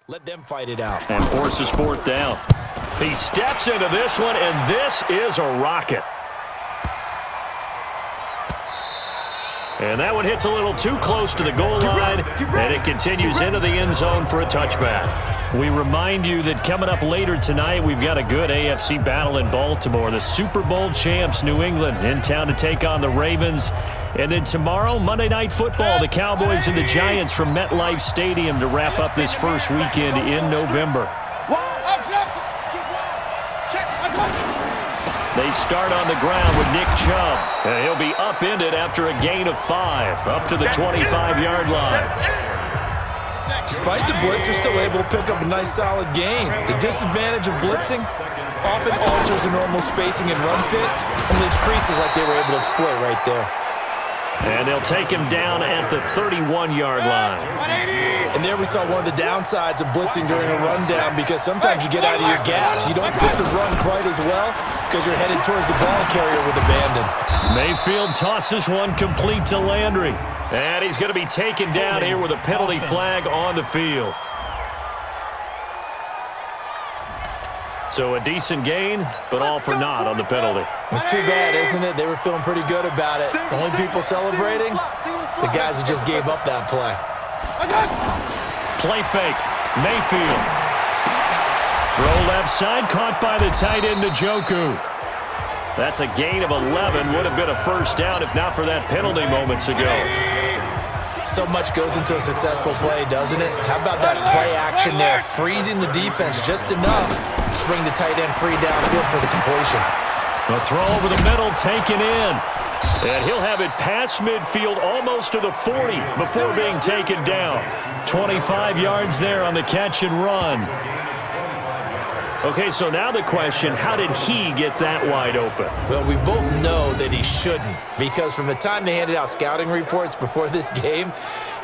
Let them fight it out. And forces fourth down. He steps into this one, and this is a rocket. And that one hits a little too close to the goal line, and it continues into the end zone for a touchback. We remind you that coming up later tonight, we've got a good AFC battle in Baltimore. The Super Bowl champs, New England, in town to take on the Ravens. And then tomorrow, Monday Night Football, the Cowboys and the Giants from MetLife Stadium to wrap up this first weekend in November. They start on the ground with Nick Chubb, and he'll be upended after a gain of 5, up to the 25-yard line. Despite the blitz, they're still able to pick up a nice solid gain. The disadvantage of blitzing often alters the normal spacing and run fits and leaves creases like they were able to exploit right there. And they'll take him down at the 31-yard line. And there we saw one of the downsides of blitzing during a rundown, because sometimes you get out of your gaps. You don't fit the run quite as well because you're headed towards the ball carrier with abandon. Mayfield tosses one complete to Landry. And he's going to be taken down here with a penalty flag on the field. So a decent gain, but all for naught on the penalty. It's too bad, isn't it? They were feeling pretty good about it. The only people celebrating, the guys who just gave up that play. Play fake. Mayfield. Throw left side, caught by the tight end, Njoku. That's a gain of 11. Would have been a first down if not for that penalty moments ago. So much goes into a successful play, doesn't it? How about that play action there? Freezing the defense just enough to bring the tight end free downfield for the completion. A throw over the middle, taken in. And he'll have it past midfield almost to the 40 before being taken down. 25 yards there on the catch and run. Okay, so now the question, how did he get that wide open? Well, we both know that he shouldn't, because from the time they handed out scouting reports before this game,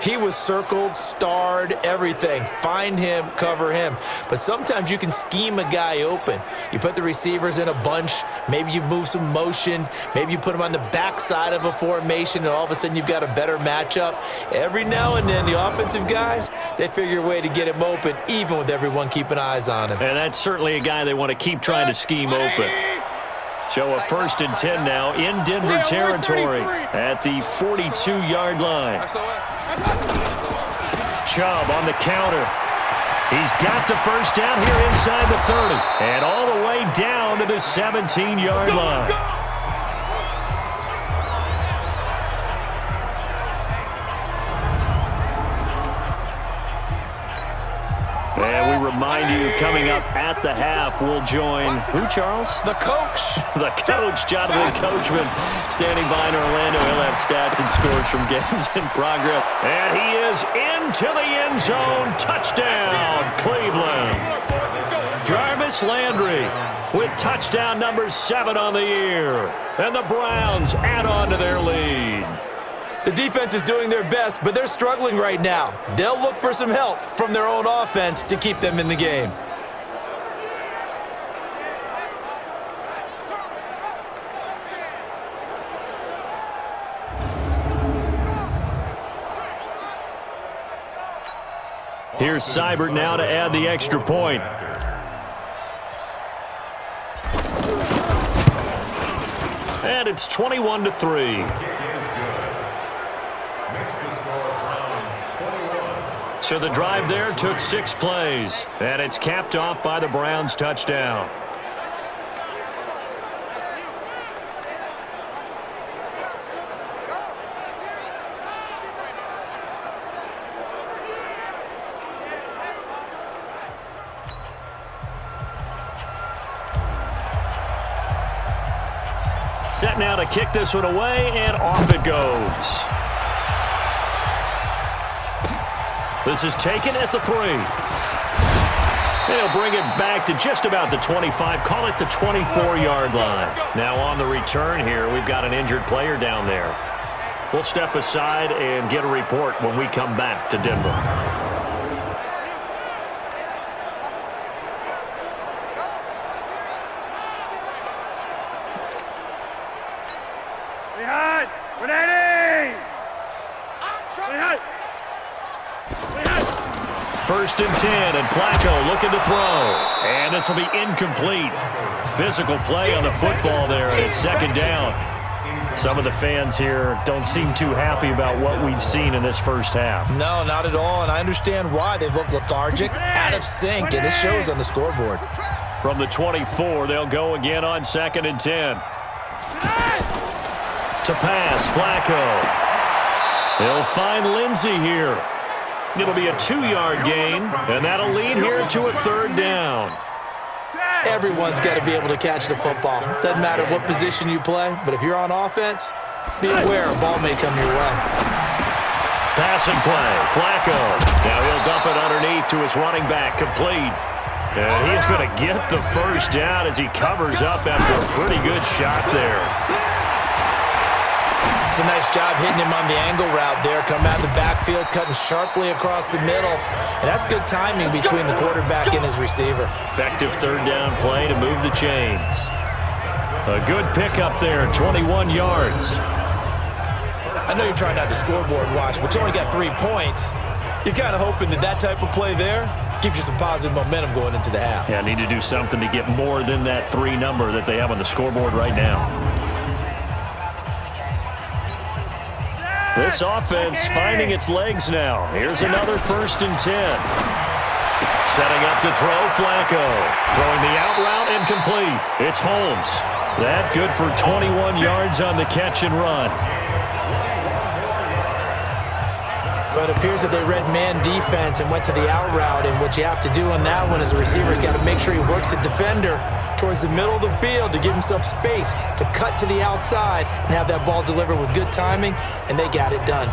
he was circled, starred, everything. Find him, cover him. But sometimes you can scheme a guy open. You put the receivers in a bunch. Maybe you move some motion. Maybe you put them on the backside of a formation, and all of a sudden you've got a better matchup. Every now and then, the offensive guys, they figure a way to get him open, even with everyone keeping eyes on him. And that's certainly a guy they want to keep trying to scheme open. So a 1st and 10 now in Denver territory at the 42-yard line. Chubb on the counter. He's got the first down here inside the 30. And all the way down to the 17-yard line. And we remind you, coming up at the half, we'll join who, Charles? The coach. The coach, Jonathan Coachman, standing by in Orlando. He'll have stats and scores from games in progress. And he is into the end zone. Touchdown, Cleveland. Jarvis Landry with touchdown number 7 on the year. And the Browns add on to their lead. The defense is doing their best, but they're struggling right now. They'll look for some help from their own offense to keep them in the game. Here's Seibert now to add the extra point. And it's 21-3. So the drive there took 6 plays, and it's capped off by the Browns' touchdown. Set now to kick this one away, and off it goes. This is taken at the 3. They'll bring it back to just about the 25, call it the 24-yard line. Now on the return here, we've got an injured player down there. We'll step aside and get a report when we come back to Denver. Behind! Ready! Behind! 1st and 10, and Flacco looking to throw. And this will be incomplete. Physical play on the football there, and it's 2nd down. Some of the fans here don't seem too happy about what we've seen in this first half. No, not at all, and I understand why. They've looked lethargic, out of sync, and it shows on the scoreboard. From the 24, they'll go again on 2nd and 10. To pass, Flacco. He'll find Lindsey here. It'll be a 2-yard gain, and that'll lead here to a 3rd down. Everyone's got to be able to catch the football. Doesn't matter what position you play, but if you're on offense, be aware a ball may come your way. Passing play, Flacco. Now he'll dump it underneath to his running back, complete. And he's going to get the 1st down as he covers up after a pretty good shot there. It's a nice job hitting him on the angle route there. Come out of the backfield, cutting sharply across the middle. And that's good timing between the quarterback and his receiver. Effective 3rd down play to move the chains. A good pickup there, 21 yards. I know you're trying not to scoreboard watch, but you only got 3 points. You're kind of hoping that type of play there gives you some positive momentum going into the half. Yeah, need to do something to get more than that 3 number that they have on the scoreboard right now. This offense finding its legs now. Here's another 1st and 10. Setting up to throw, Flacco. Throwing the out route and complete. It's Holmes. That good for 21 yards on the catch and run. But it appears that they read man defense and went to the out route, and what you have to do on that one is the receiver's got to make sure he works the defender towards the middle of the field to give himself space to cut to the outside and have that ball delivered with good timing, and they got it done.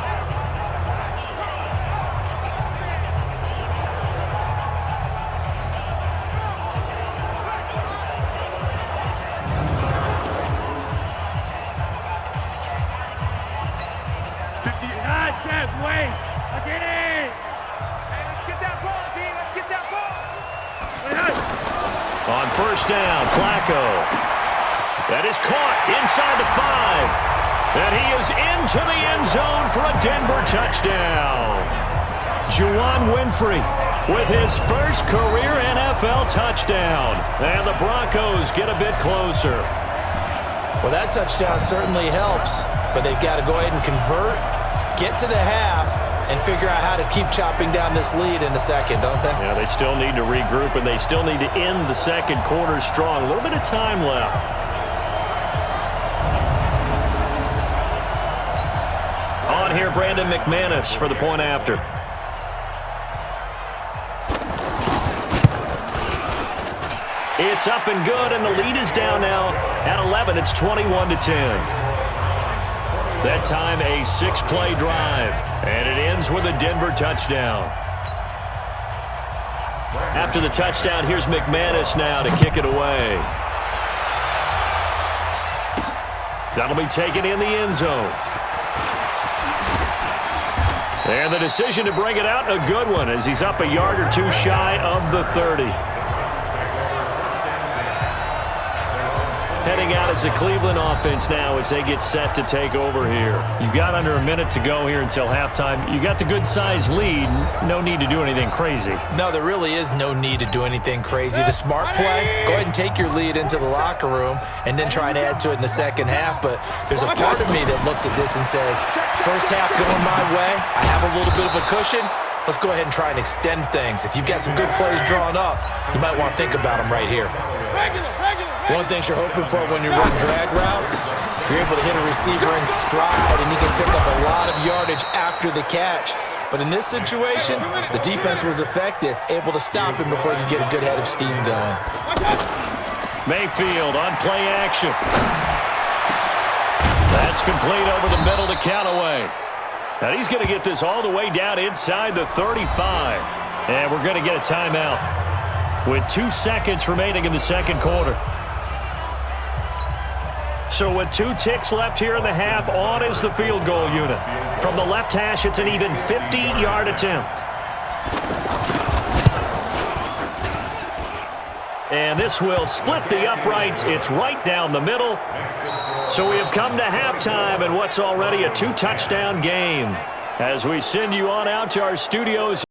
On 1st down, Flacco. That is caught inside the 5. And he is into the end zone for a Denver touchdown. Juwan Winfrey with his first career NFL touchdown. And the Broncos get a bit closer. Well, that touchdown certainly helps, but they've got to go ahead and convert, get to the half, and figure out how to keep chopping down this lead in the second, don't they? Yeah, they still need to regroup, and they still need to end the second quarter strong. A little bit of time left. On here, Brandon McManus for the point after. It's up and good, and the lead is down now at 11. It's 21-10. That time a 6-play drive, and it ends with a Denver touchdown. After the touchdown, here's McManus now to kick it away. That'll be taken in the end zone. And the decision to bring it out, a good one, as he's up a yard or 2 shy of the 30. Heading out as the Cleveland offense now as they get set to take over here. You've got under a minute to go here until halftime. You got the good-sized lead. No need to do anything crazy. No, there really is no need to do anything crazy. The smart play, go ahead and take your lead into the locker room and then try and add to it in the second half. But there's a part of me that looks at this and says, first half going my way, I have a little bit of a cushion. Let's go ahead and try and extend things. If you've got some good plays drawn up, you might want to think about them right here. One thing you're hoping for when you run drag routes, you're able to hit a receiver in stride, and he can pick up a lot of yardage after the catch. But in this situation, the defense was effective, able to stop him before you get a good head of steam going. Mayfield on play action. That's complete over the middle to Callaway. Now he's going to get this all the way down inside the 35. And we're going to get a timeout with 2 seconds remaining in the second quarter. So with 2 ticks left here in the half, on is the field goal unit. From the left hash, it's an even 50-yard attempt. And this will split the uprights. It's right down the middle. So we have come to halftime in what's already a 2-touchdown game as we send you on out to our studios.